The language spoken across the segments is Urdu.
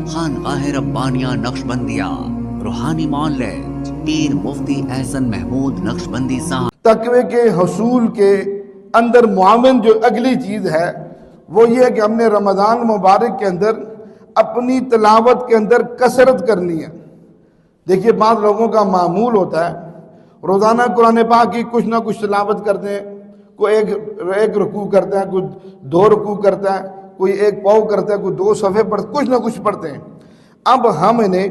خانقاہ ربانیہ نقشبندیہ روحانی معالج پیر مفتی احسن محمود نقشبندی صاحب۔ تقوی کے حصول کے اندر معاون جو اگلی چیز ہے وہ یہ ہے کہ ہم نے رمضان مبارک کے اندر اپنی تلاوت کے اندر کثرت کرنی ہے۔ دیکھیے بعض لوگوں کا معمول ہوتا ہے روزانہ قرآن پاک کی کچھ نہ کچھ تلاوت کرتے ہیں، کوئی ایک رکوع کرتا ہے، کوئی 2 رکوع کرتا ہے، کوئی 1 پاؤ کرتا ہے، کوئی 2 صفحے پڑھتے، کچھ نہ کچھ پڑھتے ہیں۔ اب ہم نے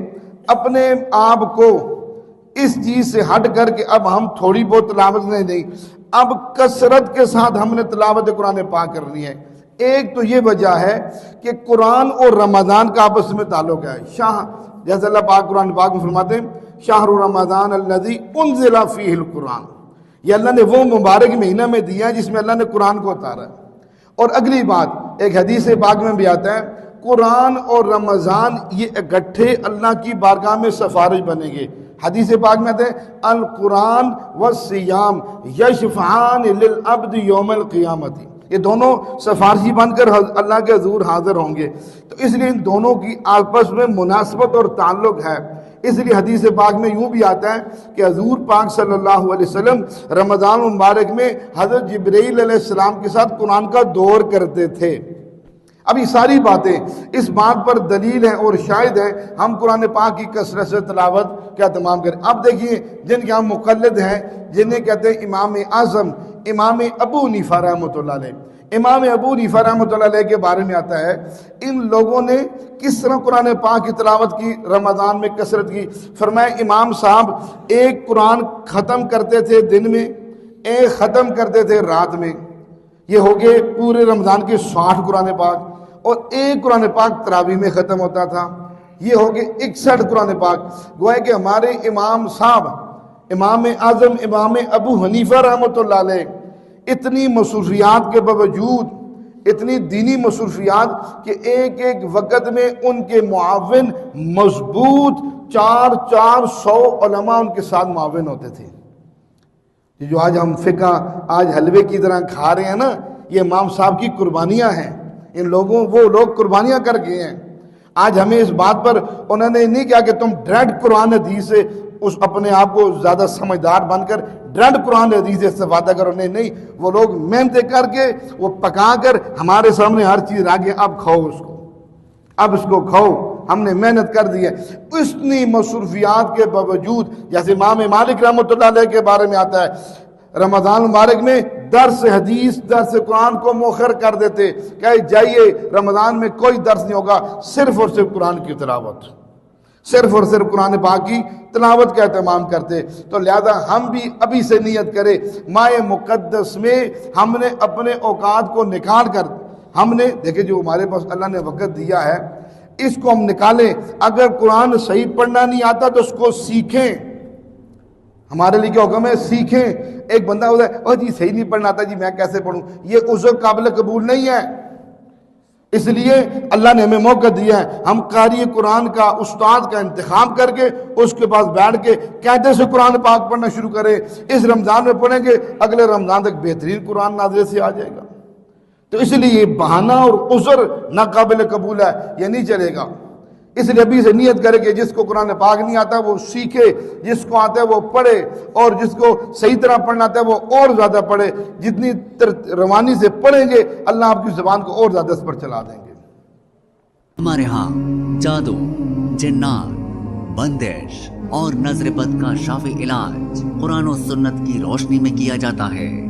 اپنے آپ کو اس چیز سے ہٹ کر کے اب ہم تھوڑی بہت تلاوت نہیں، اب کثرت کے ساتھ ہم نے تلاوت قرآن پاک کرنی ہے۔ ایک تو یہ وجہ ہے کہ قرآن اور رمضان کا آپس میں تعلق ہے۔ جیسے اللہ پاک قرآن پاک میں فرماتے ہیں شہر رمضان الذی انزل فیہ القرآن، یہ اللہ نے وہ مبارک مہینہ میں دیا ہے جس میں اللہ نے قرآن کو اتارا ہے۔ اور اگلی بات ایک حدیث پاک میں بھی آتا ہے قرآن اور رمضان یہ اکٹھے اللہ کی بارگاہ میں سفارش بنیں گے۔ حدیث پاک میں آتا ہے القرآن والصیام یشفعان للعبد یوم القیامت، یہ دونوں سفارشی بن کر اللہ کے حضور حاضر ہوں گے۔ تو اس لیے ان دونوں کی آپس میں مناسبت اور تعلق ہے۔ اس لیے حدیث پاک میں یوں بھی آتا ہے کہ حضور پاک صلی اللہ علیہ وسلم رمضان مبارک میں حضرت جبرائیل علیہ السلام کے ساتھ قرآن کا دور کرتے تھے۔ اب یہ ساری باتیں اس بات پر دلیل ہیں اور شاہد ہیں ہم قرآن پاک کی کثرت سے تلاوت کیا تمام کریں۔ اب دیکھیے جن کے ہم مقلد ہیں جنہیں کہتے ہیں امام اعظم امام ابو حنیفہ رحمۃ اللہ علیہ، امام ابو حنیفہ رحمۃ اللہ علیہ کے بارے میں آتا ہے ان لوگوں نے کس طرح قرآن پاک کی تلاوت کی، رمضان میں کثرت کی۔ فرمایا امام صاحب ایک قرآن ختم کرتے تھے دن میں، ایک ختم کرتے تھے رات میں، یہ ہو گئے پورے رمضان کے 60 قرآن پاک، اور ایک قرآن پاک تراویح میں ختم ہوتا تھا، یہ ہو گئے 61 قرآن پاک۔ گویا کہ ہمارے امام صاحب امام اعظم امام ابو حنیفہ رحمۃ اللہ علیہ اتنی مصروفیات کے باوجود، اتنی دینی مصروفیات کہ ایک ایک وقت میں ان کے معاون مضبوط 400 علماء ان کے ساتھ معاون ہوتے تھے۔ جو آج ہم فقہ آج حلوے کی طرح کھا رہے ہیں نا، یہ امام صاحب کی قربانیاں ہیں، ان لوگوں وہ لوگ قربانیاں کر گئے ہیں۔ آج ہمیں اس بات پر انہوں نے نہیں کہا کہ تم ڈائریکٹ قرآن حدیث سے اس اپنے آپ کو زیادہ سمجھدار بن کر ڈائریکٹ قرآن حدیث سے استفادہ کرو، نہیں، وہ لوگ محنتیں کر کے وہ پکا کر ہمارے سامنے ہر چیز آگے اب کھاؤ اس کو، اب اس کو کھاؤ، ہم نے محنت کر دی ہے۔ اتنی مصروفیات کے باوجود جیسے امام مالک رحمۃ اللہ علیہ کے بارے میں آتا ہے رمضان مبارک میں درس حدیث درس قرآن کو مؤخر کر دیتے کہ جائیے رمضان میں کوئی درس نہیں ہوگا، صرف اور صرف قرآن کی تلاوت، صرف اور صرف قرآن پاک کی تلاوت کا اہتمام کرتے۔ تو لہذا ہم بھی ابھی سے نیت کریں ماہ مقدس میں ہم نے اپنے اوقات کو نکال کر ہم نے دیکھیں جو ہمارے پاس اللہ نے وقت دیا ہے اس کو ہم نکالیں۔ اگر قرآن صحیح پڑھنا نہیں آتا تو اس کو سیکھیں، ہمارے لیے کیا حکم ہے سیکھیں۔ ایک بندہ ہوتا ہے او جی صحیح نہیں پڑھنا آتا جی میں کیسے پڑھوں، یہ عذر قابل قبول نہیں ہے۔ اس لیے اللہ نے ہمیں موقع دیا ہے ہم قاری قرآن کا استاد کا انتخاب کر کے اس کے پاس بیٹھ کے قاعدے سے قرآن پاک پڑھنا شروع کریں۔ اس رمضان میں پڑھیں گے اگلے رمضان تک بہترین قرآن نازل سے آ جائے گا۔ تو اس لیے یہ بہانہ اور عذر ناقابل قبول ہے، یہ نہیں چلے گا۔ اس لیے ابھی سے نیت کرے کہ جس کو قرآن پاک نہیں آتا وہ سیکھے، جس کو آتا ہے وہ پڑھے، اور جس کو صحیح طرح پڑھنا آتا ہے وہ اور زیادہ پڑھے۔ جتنی روانی سے پڑھیں گے اللہ آپ کی زبان کو اور زیادہ اس پر چلا دیں گے۔ ہمارے ہاں جادو، جنات، بندش اور نظر بد کا شافی علاج قرآن و سنت کی روشنی میں کیا جاتا ہے۔